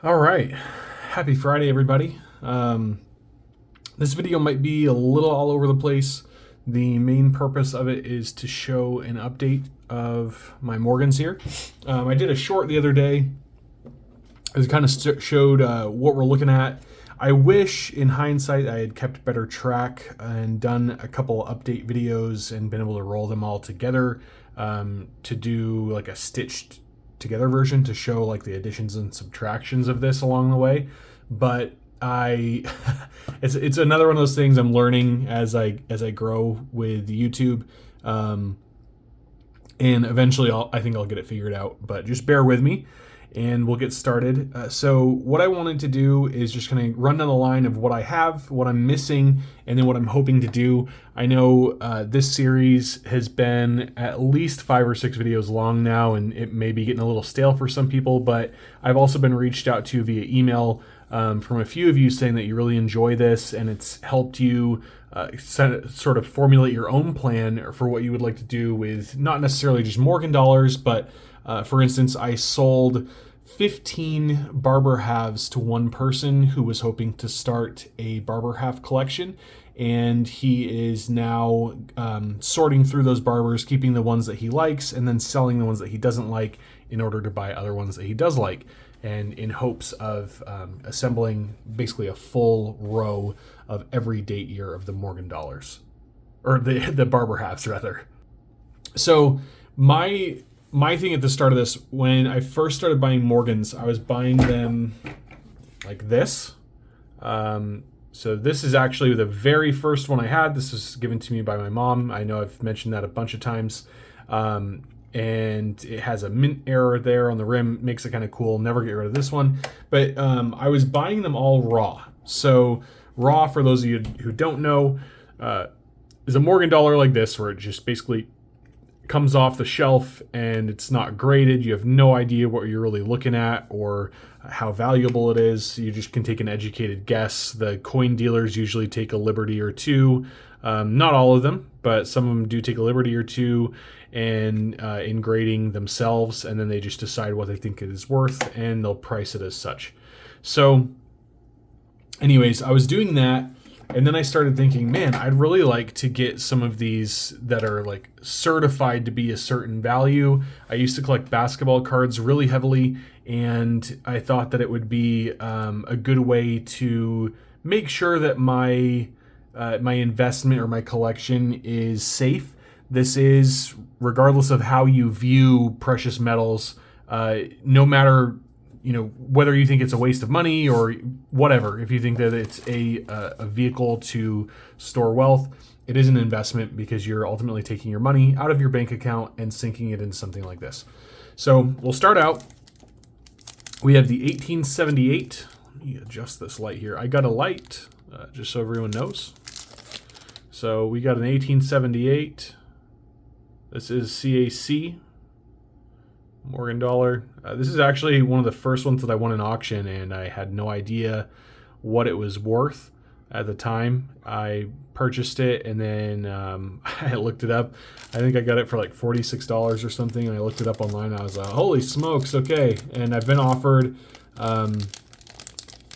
All right. Happy Friday, everybody. This video might be a little all over the place. The main purpose of it is to show an update of my Morgans here. I did a short the other day. It kind of showed what we're looking at. I wish, in hindsight, I had kept better track and done a couple update videos and been able to roll them all together to do like a stitched together version to show like the additions and subtractions of this along the way. But it's another one of those things I'm learning as I grow with YouTube, and eventually I think I'll get it figured out. But just bear with me, and we'll get started. So what I wanted to do is just kind of run down the line of what I have, what I'm missing, and then what I'm hoping to do. I know this series has been at least 5 or 6 videos long now, and it may be getting a little stale for some people, but I've also been reached out to via email from a few of you saying that you really enjoy this, and it's helped you sort of formulate your own plan for what you would like to do with not necessarily just Morgan dollars, but for instance, I sold 15 barber halves to one person who was hoping to start a barber half collection, and he is now sorting through those barbers, keeping the ones that he likes, and then selling the ones that he doesn't like in order to buy other ones that he does like, and in hopes of assembling basically a full row of every date year of the Morgan dollars, or the barber halves rather. So my thing at the start of this, when I first started buying Morgans, I was buying them like this. So this is actually the very first one I had. This was given to me by my mom. I know I've mentioned that a bunch of times. And it has a mint error there on the rim. Makes it kind of cool. Never get rid of this one. But I was buying them all raw. So raw, for those of you who don't know, is a Morgan dollar like this, where it just basically comes off the shelf and it's not graded. You have no idea what you're really looking at or how valuable it is. You just can take an educated guess. The coin dealers usually take a liberty or two. Not all of them, but some of them do take a liberty or two and in grading themselves, and then they just decide what they think it is worth and they'll price it as such. So anyways, I was doing that. And then I started thinking, man, I'd really like to get some of these that are like certified to be a certain value. I used to collect basketball cards really heavily, and I thought that it would be a good way to make sure that my investment or my collection is safe. This is, regardless of how you view precious metals, no matter whether you think it's a waste of money or whatever, if you think that it's a vehicle to store wealth, it is an investment because you're ultimately taking your money out of your bank account and sinking it into something like this. So we'll start out. We have the 1878. Let me adjust this light here. I got a light, just so everyone knows. So we got an 1878. This is CAC. Morgan dollar. This is actually one of the first ones that I won in auction, and I had no idea what it was worth at the time. I purchased it, and then I looked it up. I think I got it for like $46 or something, and I looked it up online. And I was like, holy smokes, okay. And I've been offered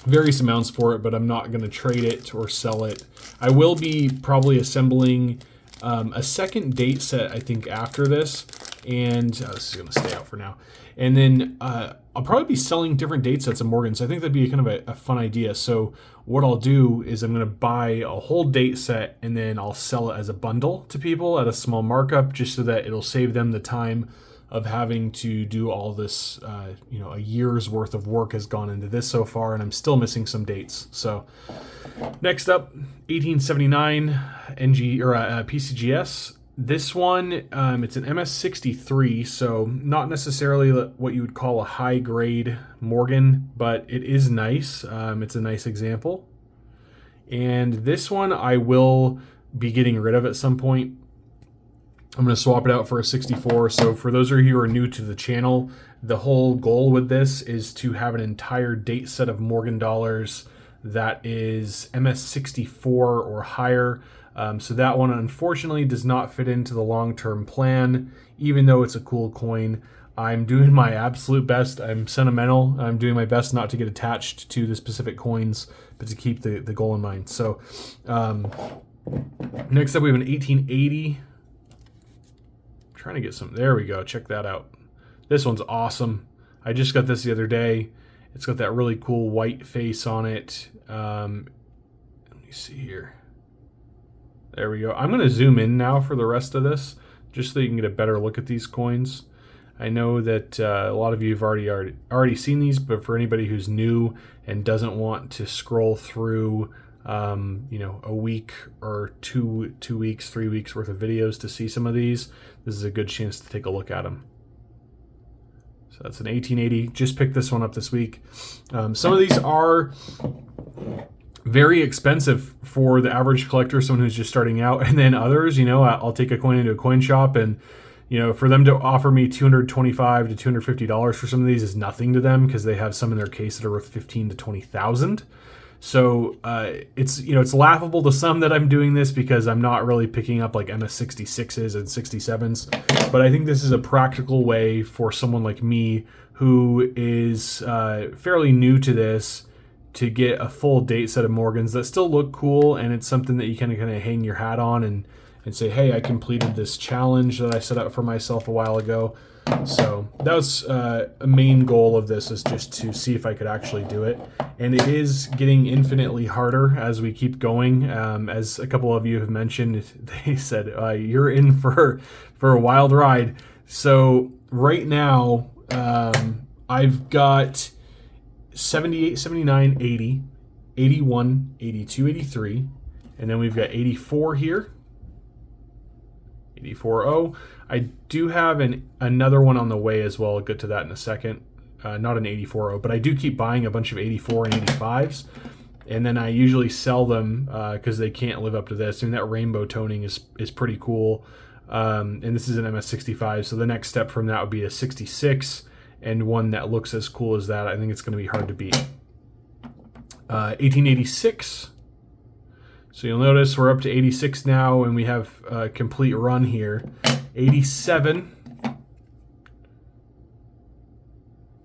various amounts for it, but I'm not going to trade it or sell it. I will be probably assembling a second date set, I think, after this. And this is going to stay out for now. And then I'll probably be selling different date sets of Morgans. I think that'd be kind of a fun idea. So what I'll do is I'm going to buy a whole date set, and then I'll sell it as a bundle to people at a small markup, just so that it'll save them the time of having to do all this. A year's worth of work has gone into this so far, and I'm still missing some dates. So next up, 1879 NG or PCGS. This one, it's an MS63, so not necessarily what you would call a high-grade Morgan, but it is nice. It's a nice example. And this one I will be getting rid of at some point. I'm going to swap it out for a 64. So for those of you who are new to the channel, the whole goal with this is to have an entire date set of Morgan dollars that is MS64 or higher. So that one unfortunately does not fit into the long-term plan, even though it's a cool coin. I'm doing my absolute best. I'm sentimental. I'm doing my best not to get attached to the specific coins, but to keep the goal in mind. So next up we have an 1880. I'm trying to get some. There we go. Check that out. This one's awesome. I just got this the other day. It's got that really cool white face on it. Let me see here. There we go. I'm going to zoom in now for the rest of this, just so you can get a better look at these coins. I know that a lot of you have already seen these, but for anybody who's new and doesn't want to scroll through, you know, a week or 2 weeks, 3 weeks worth of videos to see some of these, this is a good chance to take a look at them. So that's an 1880. Just picked this one up this week. Some of these are very expensive for the average collector, someone who's just starting out, and then others, you know, I'll take a coin into a coin shop, and you know, for them to offer me $225 to $250 for some of these is nothing to them, because they have some in their case that are worth $15,000 to $20,000. So it's, you know, it's laughable to some that I'm doing this, because I'm not really picking up like MS66s and 67s, but I think this is a practical way for someone like me who is fairly new to this to get a full date set of Morgans that still look cool, and it's something that you kind of hang your hat on and say, hey, I completed this challenge that I set out for myself a while ago. So that was a main goal of this, is just to see if I could actually do it. And it is getting infinitely harder as we keep going. As a couple of you have mentioned, they said, you're in for a wild ride. So right now, I've got 78, 79, 80, 81, 82, 83, and then we've got 84 here. 84.0. I do have another one on the way as well. I'll get to that in a second. Not an 84.0, but I do keep buying a bunch of 84 and 85s, and then I usually sell them because they can't live up to this. I mean, that rainbow toning is pretty cool, and this is an MS65, so the next step from that would be a 66, and one that looks as cool as that. I think it's going to be hard to beat. 1886. So you'll notice we're up to 86 now, and we have a complete run here. 87.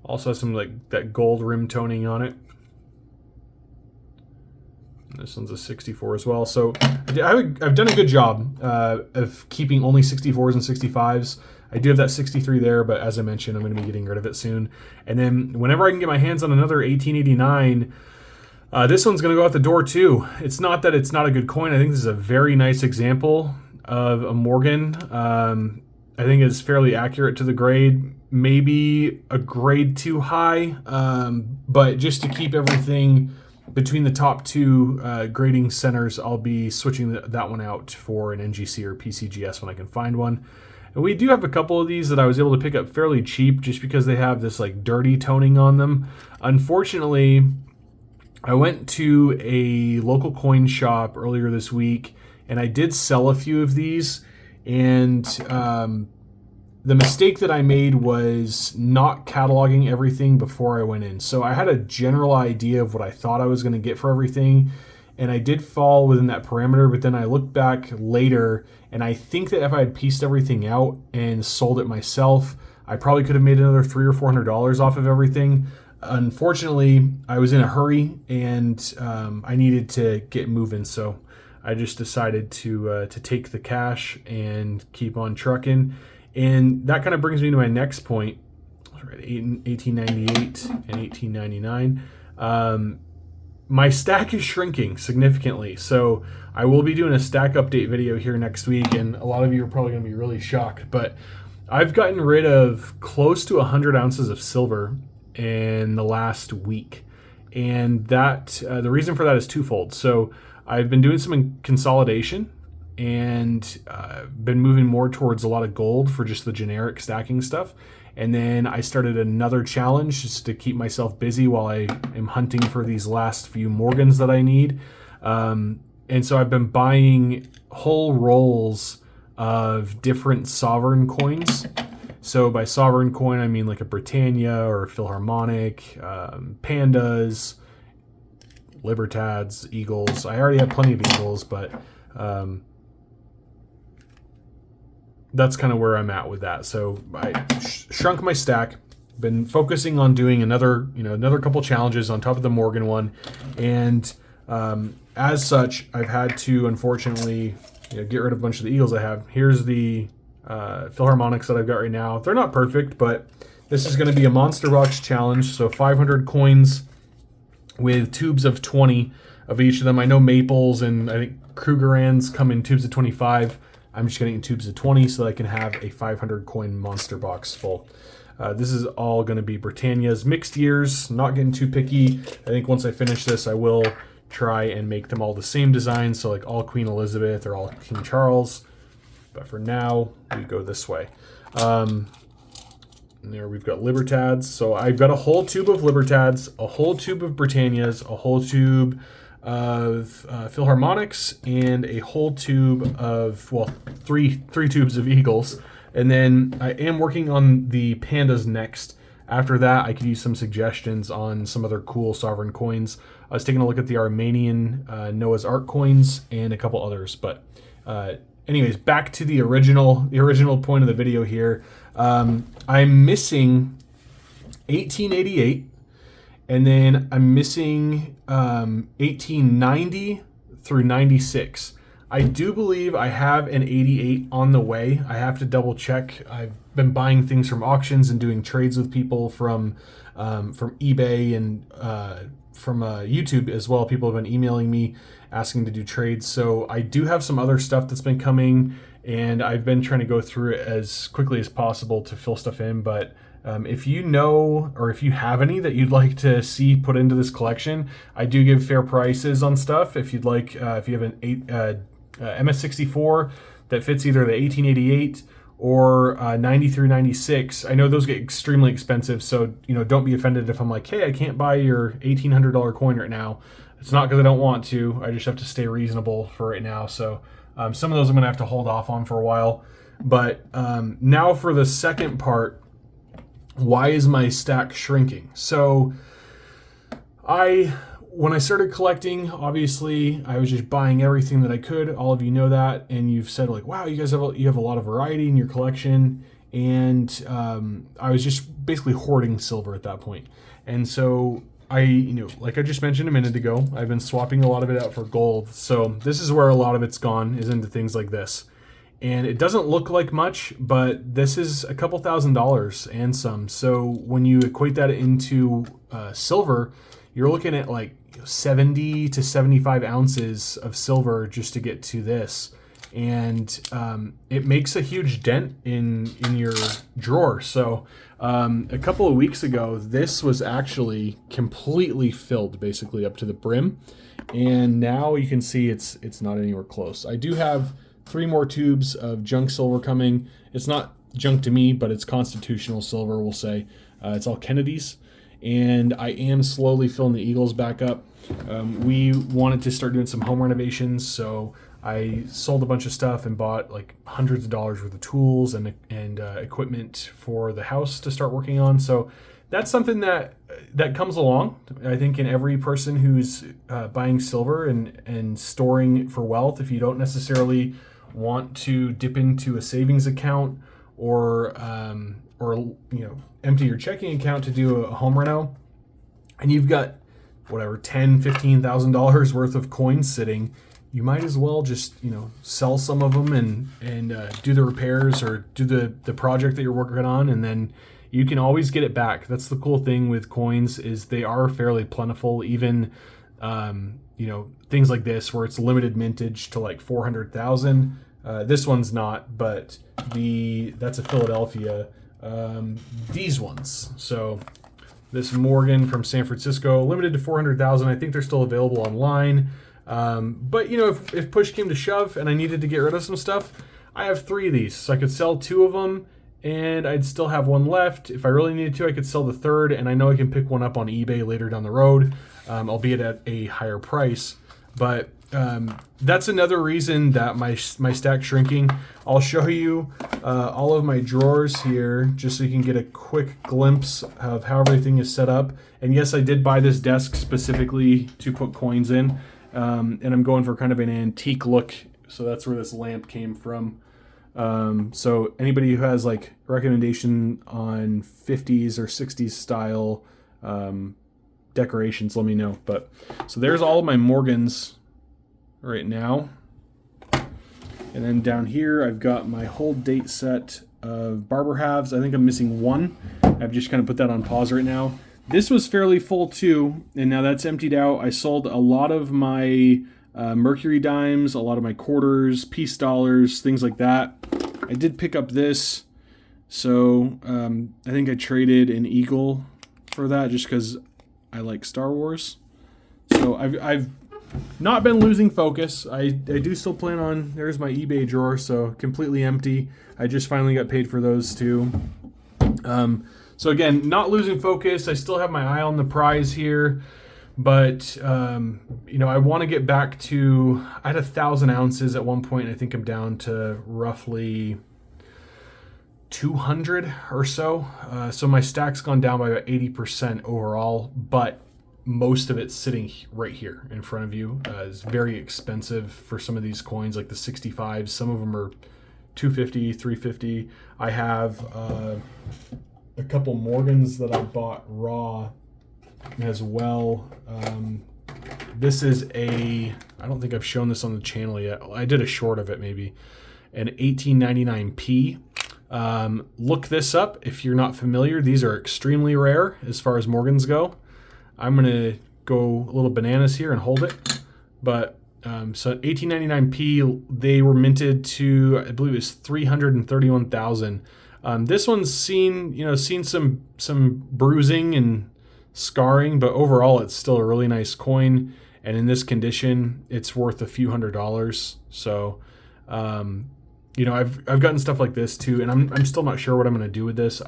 Also has some like that gold rim toning on it. And this one's a 64 as well. So I've done a good job of keeping only 64s and 65s. I do have that 63 there, but as I mentioned, I'm going to be getting rid of it soon. And then whenever I can get my hands on another 1889, this one's going to go out the door too. It's not that it's not a good coin. I think this is a very nice example of a Morgan. I think it's fairly accurate to the grade. Maybe a grade too high, but just to keep everything between the top two grading centers, I'll be switching that one out for an NGC or PCGS when I can find one. And we do have a couple of these that I was able to pick up fairly cheap just because they have this like dirty toning on them. Unfortunately, I went to a local coin shop earlier this week, and I did sell a few of these, and the mistake that I made was not cataloging everything before I went in. So I had a general idea of what I thought I was going to get for everything, and I did fall within that parameter, but then I looked back later, and I think that if I had pieced everything out and sold it myself, I probably could have made another $300 or $400 off of everything. Unfortunately, I was in a hurry, and I needed to get moving, so I just decided to take the cash and keep on trucking. And that kind of brings me to my next point. 1898 and 1899. My stack is shrinking significantly, so I will be doing a stack update video here next week, and a lot of you are probably going to be really shocked, but I've gotten rid of close to 100 ounces of silver in the last week, and that the reason for that is twofold. So I've been doing some consolidation, and been moving more towards a lot of gold for just the generic stacking stuff. And then I started another challenge just to keep myself busy while I am hunting for these last few Morgans that I need. And so I've been buying whole rolls of different sovereign coins. So by sovereign coin, I mean like a Britannia or a Philharmonic, Pandas, Libertads, Eagles. I already have plenty of Eagles, but that's kind of where I'm at with that. So I shrunk my stack. Been focusing on doing another couple challenges on top of the Morgan one, and as such, I've had to unfortunately get rid of a bunch of the Eagles I have. Here's the Philharmonics that I've got right now. They're not perfect, but this is going to be a monster box challenge. So 500 coins with tubes of 20 of each of them. I know Maples and I think Krugerrands come in tubes of 25. I'm just getting in tubes of 20 so that I can have a 500 coin monster box full. This is all going to be Britannia's mixed years. Not getting too picky. I think once I finish this, I will try and make them all the same design. So like all Queen Elizabeth or all King Charles. But for now, we go this way. And there we've got Libertads. So I've got a whole tube of Libertads, a whole tube of Britannias, a whole tube of Philharmonics, and a whole tube of, well, three tubes of Eagles. And then I am working on the Pandas next. After that, I could use some suggestions on some other cool sovereign coins. I was taking a look at the Armenian Noah's Ark coins and a couple others. But anyways, back to the original point of the video here. I'm missing 1888, and then I'm missing 1890 through 96. I do believe I have an 88 on the way. I have to double check. I've been buying things from auctions and doing trades with people from eBay and from YouTube as well. People have been emailing me asking to do trades. So I do have some other stuff that's been coming, and I've been trying to go through it as quickly as possible to fill stuff in. But if you know, or if you have any that you'd like to see put into this collection, I do give fair prices on stuff. If you'd like, if you have an MS64 that fits either the 1888 or 90 through 96, I know those get extremely expensive. So, don't be offended if I'm like, hey, I can't buy your $1,800 coin right now. It's not because I don't want to. I just have to stay reasonable for right now. So some of those I'm going to have to hold off on for a while. But now for the second part, why is my stack shrinking? So when I started collecting, obviously I was just buying everything that I could. All of you know that, and you've said like, wow, you guys have a lot of variety in your collection. And I was just basically hoarding silver at that point. And so like I just mentioned a minute ago, I've been swapping a lot of it out for gold. So this is where a lot of it's gone, is into things like this. And it doesn't look like much, but this is a couple $1,000s and some. So when you equate that into silver, you're looking at like 70 to 75 ounces of silver just to get to this. And it makes a huge dent in your drawer. So a couple of weeks ago, this was actually completely filled, basically up to the brim. And now you can see it's not anywhere close. I do have 3 more tubes of junk silver coming. It's not junk to me, but it's constitutional silver, we'll say. It's all Kennedy's. And I am slowly filling the Eagles back up. We wanted to start doing some home renovations, so I sold a bunch of stuff and bought like hundreds of dollars worth of tools and equipment for the house to start working on. So that's something that comes along, I think, in every person who's buying silver and storing for wealth. If you don't necessarily want to dip into a savings account or empty your checking account to do a home reno, and you've got whatever $10,000-$15,000 worth of coins sitting, you might as well just sell some of them and do the repairs or do the project that you're working on, and then you can always get it back. That's the cool thing with coins, is they are fairly plentiful. Even things like this where it's limited mintage to like 400,000. This one's not, but that's a Philadelphia. These ones. So this Morgan from San Francisco, limited to 400,000. I think they're still available online. But if push came to shove and I needed to get rid of some stuff, I have 3 of these. So I could sell 2 of them and I'd still have 1 left. If I really needed to, I could sell the 3rd, and I know I can pick one up on eBay later down the road, albeit at a higher price. But that's another reason that my stack's shrinking. I'll show you all of my drawers here just so you can get a quick glimpse of how everything is set up. And yes, I did buy this desk specifically to put coins in, and I'm going for kind of an antique look, so that's where this lamp came from. So anybody who has like recommendation on 50s or 60s style decorations, let me know. But so there's all of my Morgans right now. And then down here, I've got my whole date set of barber halves. I think I'm missing one. I've just kind of put that on pause right now. This was fairly full too, and now that's emptied out. I sold a lot of my Mercury dimes, a lot of my quarters, peace dollars, things like that. I did pick up this, so I think I traded an eagle for that just because I like Star Wars. So I've not been losing focus. I do still plan on, there's my eBay drawer, so completely empty. I just finally got paid for those too. So again, not losing focus. I still have my eye on the prize here, but you know, I want to get back to, I had 1,000 ounces at one point. I think I'm down to roughly 200 or so. So my stack's gone down by about 80% overall, but most of it's sitting right here in front of you. It's very expensive for some of these coins, like the 65s. Some of them are 250, 350. I have a couple Morgans that I bought raw as well. This is I don't think I've shown this on the channel yet. I did a short of it maybe. An 1899p. Look this up if you're not familiar. These are extremely rare as far as Morgans go. I'm going to go a little bananas here and hold it. But so 1899p, they were minted to, I believe it was 331,000. This one's seen some bruising and scarring, but overall it's still a really nice coin. And in this condition, it's worth a few $100s. So, you know, I've gotten stuff like this too, and I'm still not sure what I'm going to do with this.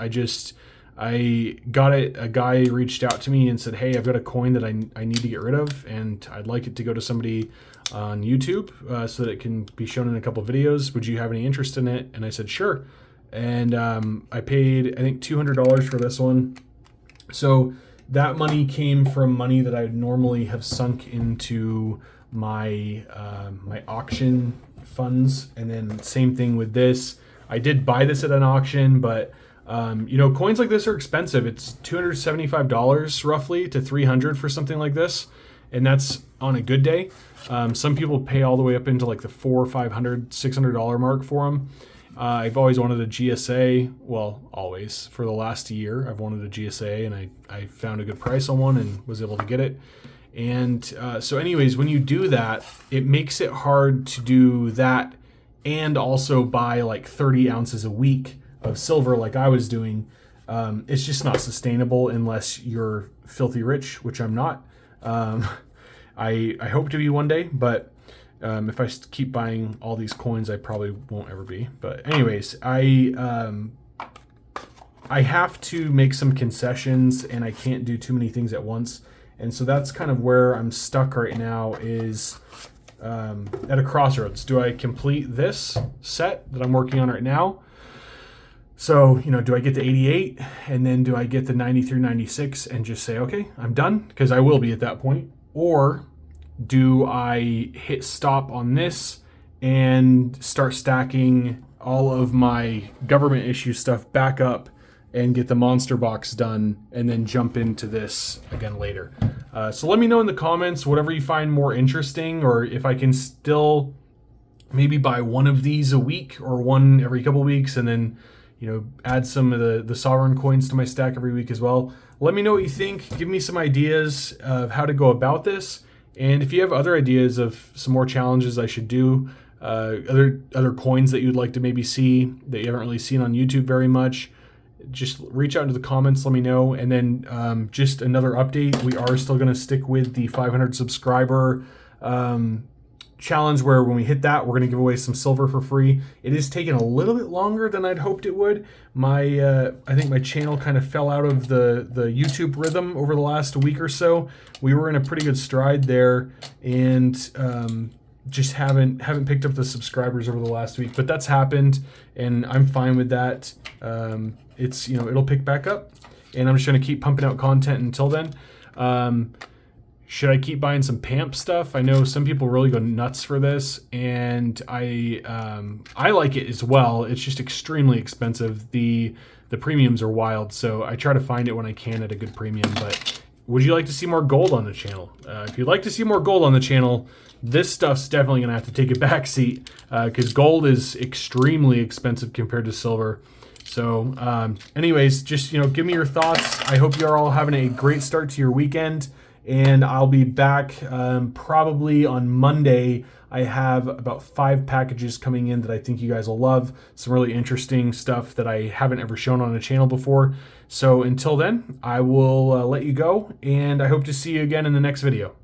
I got it. A guy reached out to me and said, "Hey, I've got a coin that I need to get rid of, and I'd like it to go to somebody on YouTube so that it can be shown in a couple of videos. Would you have any interest in it?" And I said, "Sure." And I paid, I think, $200 for this one. So that money came from money that I would normally have sunk into my my auction funds. And then same thing with this. I did buy this at an auction, but you know, coins like this are expensive. It's $275 roughly to $300 for something like this, and that's on a good day. Some people pay all the way up into like the $400, $500, $600 mark for them. I've always wanted a GSA. Well, always. For the last year, I've wanted a GSA, and I found a good price on one and was able to get it. And so anyways, when you do that, it makes it hard to do that and also buy like 30 ounces a week of silver like I was doing. It's just not sustainable unless you're filthy rich, which I'm not. I hope to be one day, but if I keep buying all these coins, I probably won't ever be. But anyways, I have to make some concessions, and I can't do too many things at once. And so that's kind of where I'm stuck right now, is at a crossroads. Do I complete this set that I'm working on right now? So, you know, do I get the 88 and then do I get the 93, 96 and just say, okay, I'm done? Because I will be at that point. Or do I hit stop on this and start stacking all of my government issue stuff back up and get the monster box done and then jump into this again later? So let me know in the comments whatever you find more interesting, or if I can still maybe buy one of these a week or one every couple of weeks, and then, you know, add some of the sovereign coins to my stack every week as well. Let me know what you think. Give me some ideas of how to go about this. And if you have other ideas of some more challenges I should do, other coins that you'd like to maybe see that you haven't really seen on YouTube very much, just reach out into the comments, let me know. And then just another update, we are still going to stick with the 500 subscriber challenge, where when we hit that, we're going to give away some silver for free. It is taking a little bit longer than I'd hoped it would. I think my channel kind of fell out of the YouTube rhythm over the last week or so. We were in a pretty good stride there, and just haven't picked up the subscribers over the last week. But that's happened, and I'm fine with that. It's, you know, it'll pick back up, and I'm just going to keep pumping out content until then. Should I keep buying some PAMP stuff? I know some people really go nuts for this, and I like it as well. It's just extremely expensive. The premiums are wild, so I try to find it when I can at a good premium. But would you like to see more gold on the channel? If you'd like to see more gold on the channel, this stuff's definitely going to have to take a back seat because gold is extremely expensive compared to silver. So anyways, just give me your thoughts. I hope you're all having a great start to your weekend. And I'll be back probably on Monday. I have about 5 packages coming in that I think you guys will love. Some really interesting stuff that I haven't ever shown on a channel before. So until then, I will let you go, and I hope to see you again in the next video.